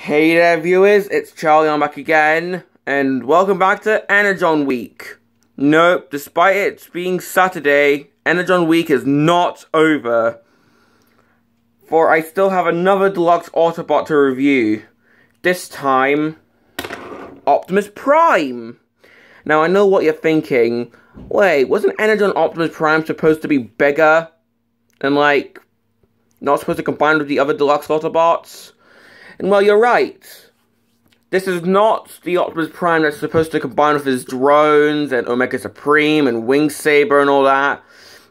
Hey there viewers, it's Charlie, I'm back again, and welcome back to Energon Week. Nope, despite it being Saturday, Energon Week is not over. For I still have another Deluxe Autobot to review. This time, Optimus Prime. Now I know what you're thinking. Wait, wasn't Energon Optimus Prime supposed to be bigger? And like, not supposed to combine with the other Deluxe Autobots? And well, you're right. This is not the Optimus Prime that's supposed to combine with his drones and Omega Supreme and Wing Saber and all that.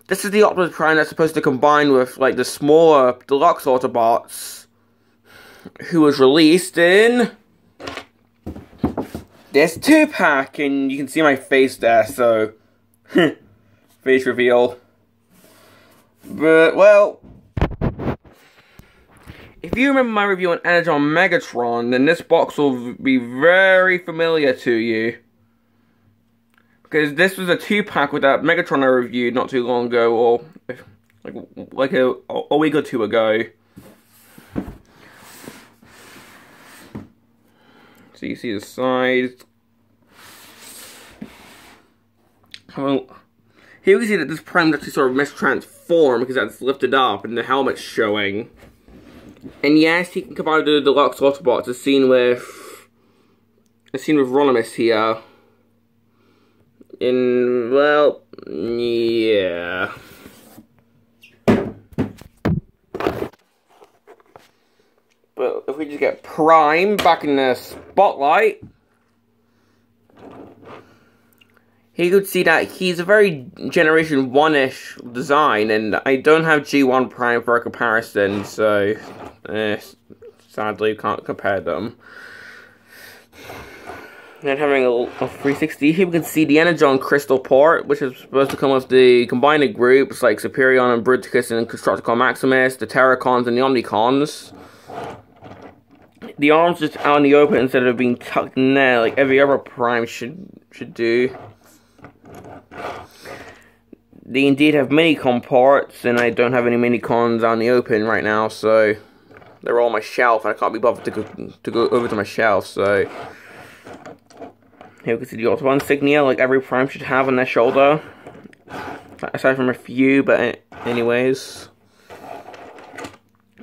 This is the Optimus Prime that's supposed to combine with, like, the smaller Deluxe Autobots. Who was released in this 2-pack, and you can see my face there, so face reveal. But, well, if you remember my review on Energon Megatron, then this box will be very familiar to you. Because this was a 2-pack with that Megatron I reviewed not too long ago, or like a week or two ago. So you see the sides. Well, here we can see that this Prime actually sort of mistransformed because that's lifted up and the helmet's showing. And yes, he can combine with the Deluxe Autobots, as seen with Ronimus here. Well, yeah. But if we just get Prime back in the spotlight, he could see that he's a very Generation 1-ish design, and I don't have G1 Prime for a comparison, so sadly can't compare them. Then having a 360, here we can see the Energon Crystal port, which is supposed to come with the combined groups like Superion and Bruticus and Constructicon Maximus, the Terracons and the Omnicons. The arms just out in the open instead of being tucked in there like every other Prime should do. They indeed have mini-con ports, and I don't have any mini-cons out in the open right now, so they're all on my shelf, and I can't be bothered to go over to my shelf, so here we can see the Autobot insignia like every Prime should have on their shoulder, aside from a few, but anyways.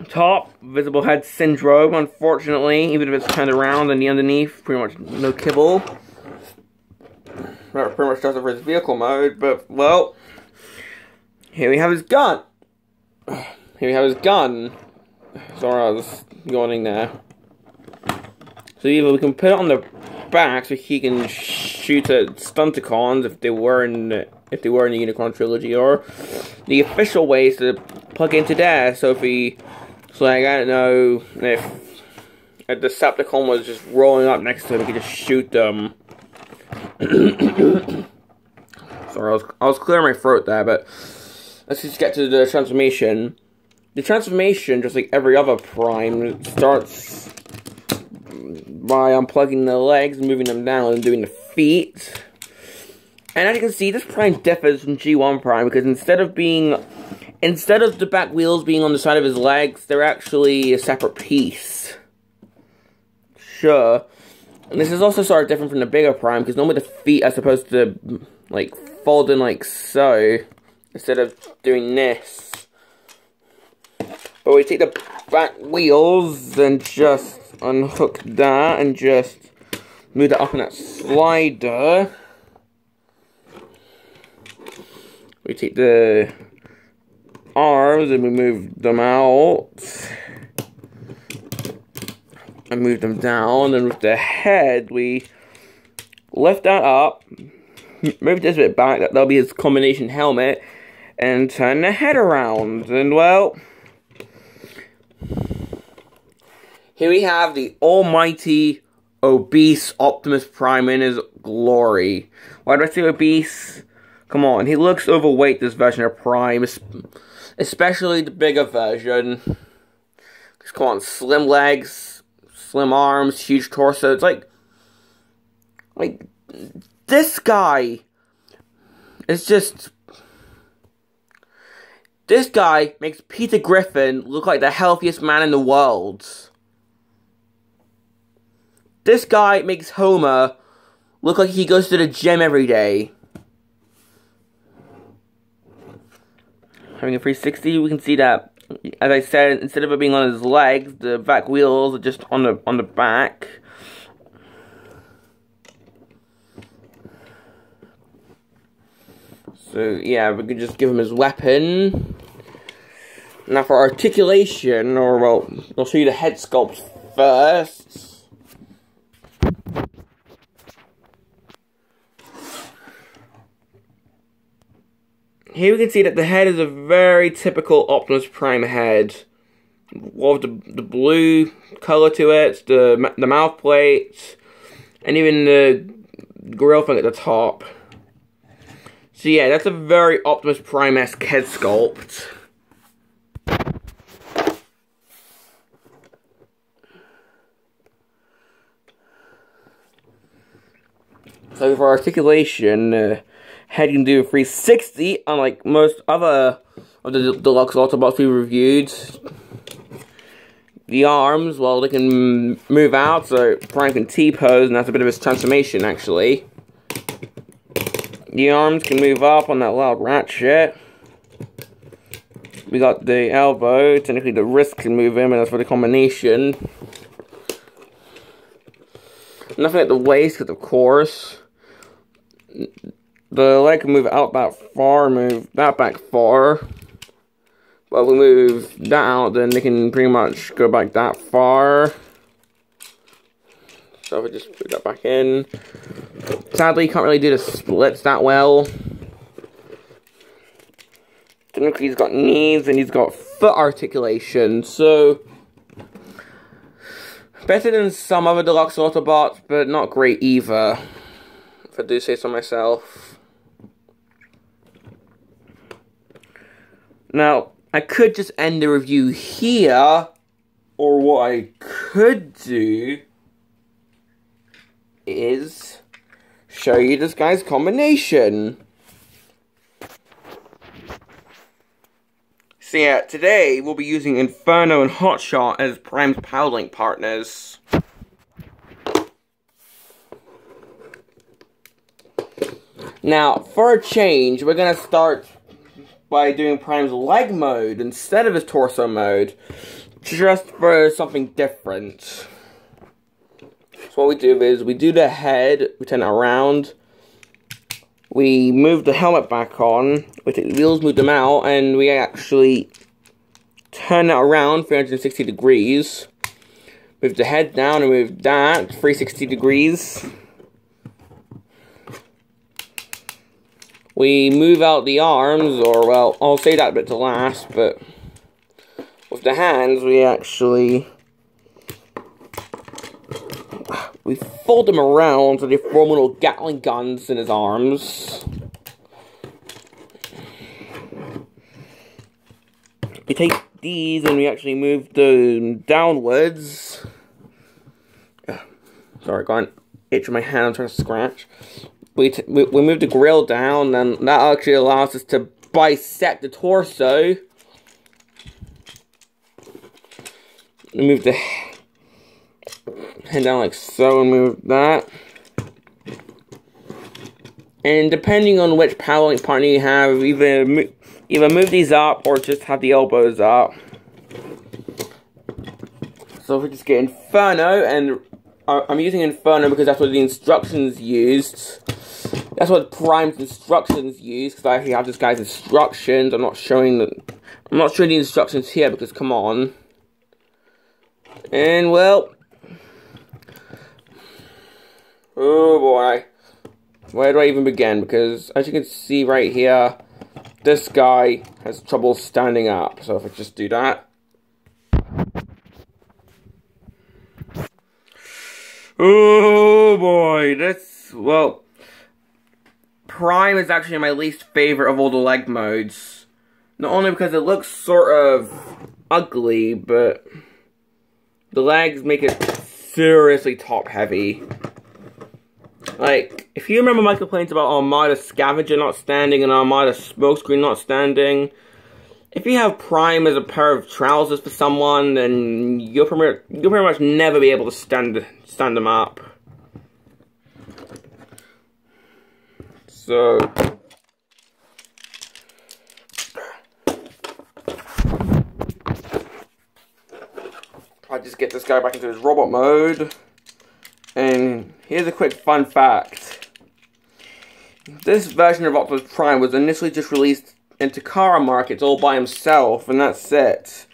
Top, visible head syndrome, unfortunately, even if it's turned around and the underneath, pretty much no kibble. That pretty much does it for his vehicle mode, but, well, here we have his gun. Here we have his gun. Sorry, I was yawning there. So either we can put it on the back so he can shoot at Stunticons if they were in the Unicron trilogy, or the official way is to plug into there. So if like, I don't know, if a Decepticon was just rolling up next to him, he could just shoot them. Sorry, I was clearing my throat there, but let's just get to the transformation. The transformation, just like every other Prime, starts by unplugging the legs, moving them down, and doing the feet. And as you can see, this Prime differs from G1 Prime because instead of the back wheels being on the side of his legs, they're actually a separate piece. Sure. And this is also sort of different from the bigger Prime, because normally the feet are supposed to, like, fold in like so, instead of doing this. But we take the back wheels and just unhook that, and just move that up in that slider. We take the arms and we move them out. And move them down, and with the head, we lift that up, move this bit back, that'll be his combination helmet, and turn the head around, and well, here we have the almighty, obese Optimus Prime in his glory. Why do I say obese? Come on, he looks overweight, this version of Prime, especially the bigger version. Because, come on, slim legs, slim arms, huge torso. It's like this guy is just, this guy makes Peter Griffin look like the healthiest man in the world. This guy makes Homer look like he goes to the gym every day. Having a 360, we can see that, as I said, instead of it being on his legs, the back wheels are just on the back. So yeah, we can just give him his weapon. Now for articulation, or well, I'll show you the head sculpt first. Here we can see that the head is a very typical Optimus Prime head. With the blue color to it, the mouth plate, and even the grill thing at the top. So yeah, that's a very Optimus Prime-esque head sculpt. So for articulation, head can do a 360, unlike most other of the Deluxe Autobots we reviewed. The arms, well, they can move out, so Prime can T-pose, and that's a bit of his transformation, actually. The arms can move up on that loud ratchet. We got the elbow, technically the wrist can move in, and that's for the combination. Nothing at the waist, because of course. The leg can move out that far, move that back far. But if we move that out, then they can pretty much go back that far. So if we just put that back in. Sadly, you can't really do the splits that well. Technically, he's got knees and he's got foot articulation, so better than some other Deluxe Autobots, but not great either, if I do say so myself. Now, I could just end the review here, or what I could do is show you this guy's combination. So yeah, today we'll be using Inferno and Hotshot as Prime's Powerlinx partners. Now, for a change, we're going to start by doing Prime's leg mode instead of his torso mode, just for something different. So what we do is, we do the head, we turn it around, we move the helmet back on, we take the wheels, move them out, and we actually turn it around 360 degrees. Move the head down and move that 360 degrees. We move out the arms, or well, I'll say that bit to last, but with the hands, we actually fold them around so they form little Gatling guns in his arms. We take these and we actually move them downwards. Sorry, got an itch in my hand, I'm trying to scratch. We move the grill down, and that actually allows us to bisect the torso. We move the head down like so, and move that. And depending on which Powerlinx partner you have, either move these up or just have the elbows up. So if we just get Inferno, and I'm using Inferno because that's what the instructions used. That's what Prime's instructions used, because I actually have this guy's instructions. I'm not showing the instructions here because come on. And well, oh boy, where do I even begin? Because as you can see right here, this guy has trouble standing up. So if I just do that. Oh boy, that's, well, Prime is actually my least favorite of all the leg modes. Not only because it looks sort of ugly, but the legs make it seriously top heavy. Like, if you remember my complaints about Armada Scavenger not standing and Armada Smokescreen not standing, if you have Prime as a pair of trousers for someone, then you'll pretty much never be able to stand them up. So I just get this guy back into his robot mode. And here's a quick fun fact. This version of Optimus Prime was initially just released in Takara markets all by himself, and that's it.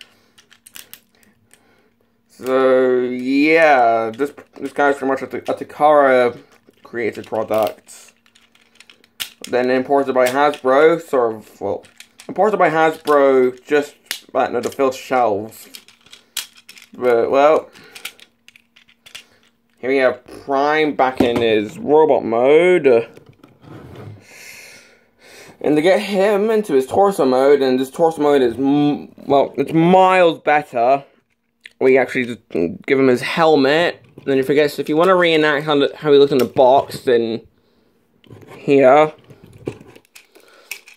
So yeah, this guy's pretty much a Takara created product. Then imported by Hasbro, imported by Hasbro just to fill shelves. But, well, here we have Prime back in his robot mode. And to get him into his torso mode, and this torso mode is, well, it's miles better. We actually just give him his helmet. And then if you want to reenact how he looked in the box, then here.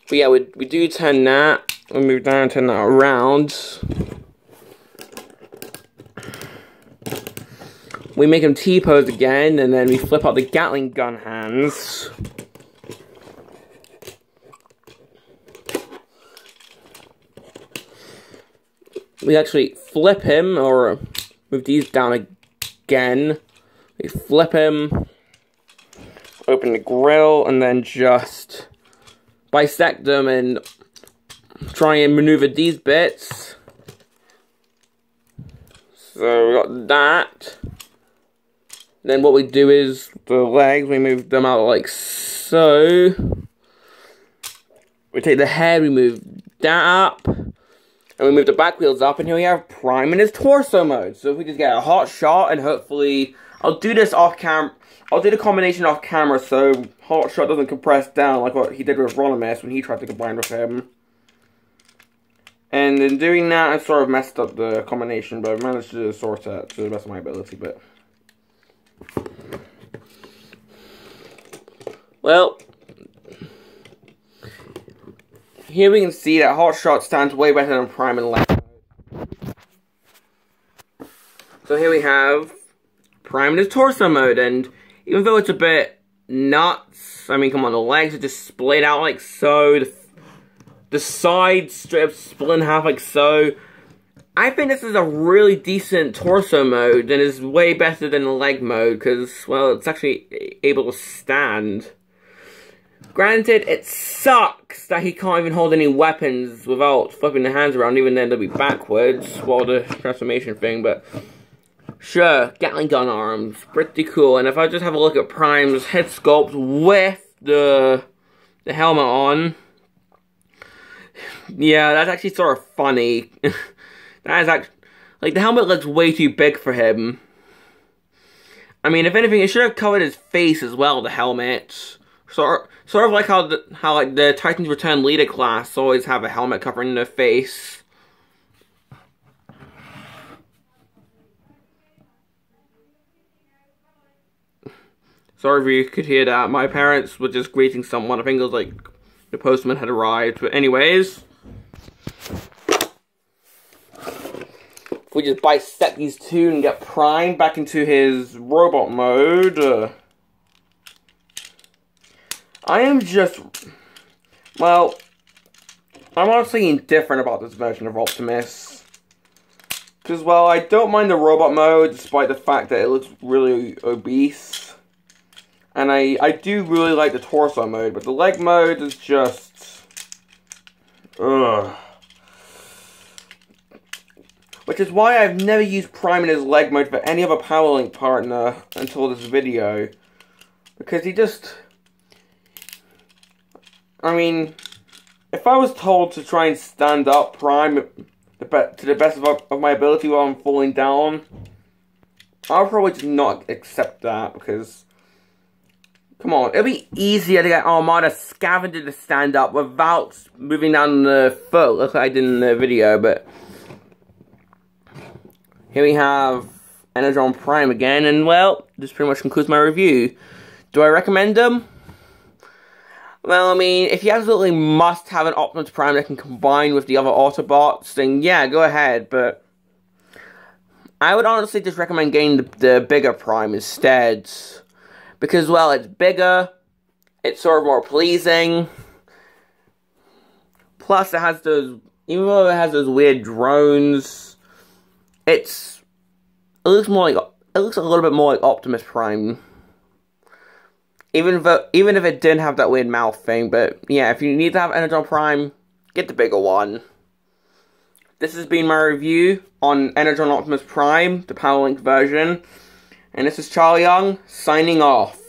But yeah, we do turn that. We move down, turn that around. We make him T-pose again, and then we flip out the Gatling gun hands. We actually flip him, or move these down again. We flip him, open the grill, and then just bisect them and try and maneuver these bits. So we got that. Then what we do is the legs, we move them out like so. We take the head, we move that up. And we move the back wheels up, and here we have Prime in his torso mode. So if we just get a hot shot, and hopefully, I'll do this off camera. I'll do the combination off camera, so hot shot doesn't compress down like what he did with Ronimus when he tried to combine with him. And in doing that, I sort of messed up the combination, but I managed to sort it to the best of my ability. But well, here we can see that Hot Shot stands way better than Prime and Leg mode. So here we have Prime in his torso mode, and even though it's a bit nuts, I mean, come on, the legs are just splayed out like so, the sides straight up split in half like so. I think this is a really decent torso mode, and is way better than the leg mode, because, well, it's actually able to stand. Granted, it sucks that he can't even hold any weapons without flipping the hands around, even then they'll be backwards, while the transformation thing, but sure, Gatling gun arms, pretty cool. And if I just have a look at Prime's head sculpt with the helmet on, yeah, that's actually sort of funny. That is actually, like, the helmet looks way too big for him. I mean, if anything, it should have covered his face as well, the helmet. Sort of like how like the Titans Return leader class always have a helmet covering their face. Sorry if you could hear that. My parents were just greeting someone. I think it was like the postman had arrived. But anyways, if we just bisect these two and get Prime back into his robot mode. I am just, well, I'm honestly indifferent about this version of Optimus. Because, well, I don't mind the robot mode, despite the fact that it looks really obese. And I do really like the torso mode, but the leg mode is just, ugh. Which is why I've never used Prime in his leg mode for any other Powerlinx partner until this video. Because he just, I mean, if I was told to try and stand up Prime to the best of my ability while I'm falling down, I'll probably just not accept that, because, come on, it'll be easier to get Armada Scavenger to stand up without moving down the foot, like I did in the video, but here we have Energon Prime again, and well, this pretty much concludes my review. Do I recommend them? Well, I mean, if you absolutely must have an Optimus Prime that can combine with the other Autobots, then yeah, go ahead, but I would honestly just recommend getting the bigger Prime instead. Because, well, it's bigger, it's sort of more pleasing, plus it has those, even though it has those weird drones, it looks a little bit more like Optimus Prime. Even if it didn't have that weird mouth thing, but yeah, if you need to have Energon Prime, get the bigger one. This has been my review on Energon Optimus Prime, the Powerlinx version, and this is Charlie Young, signing off.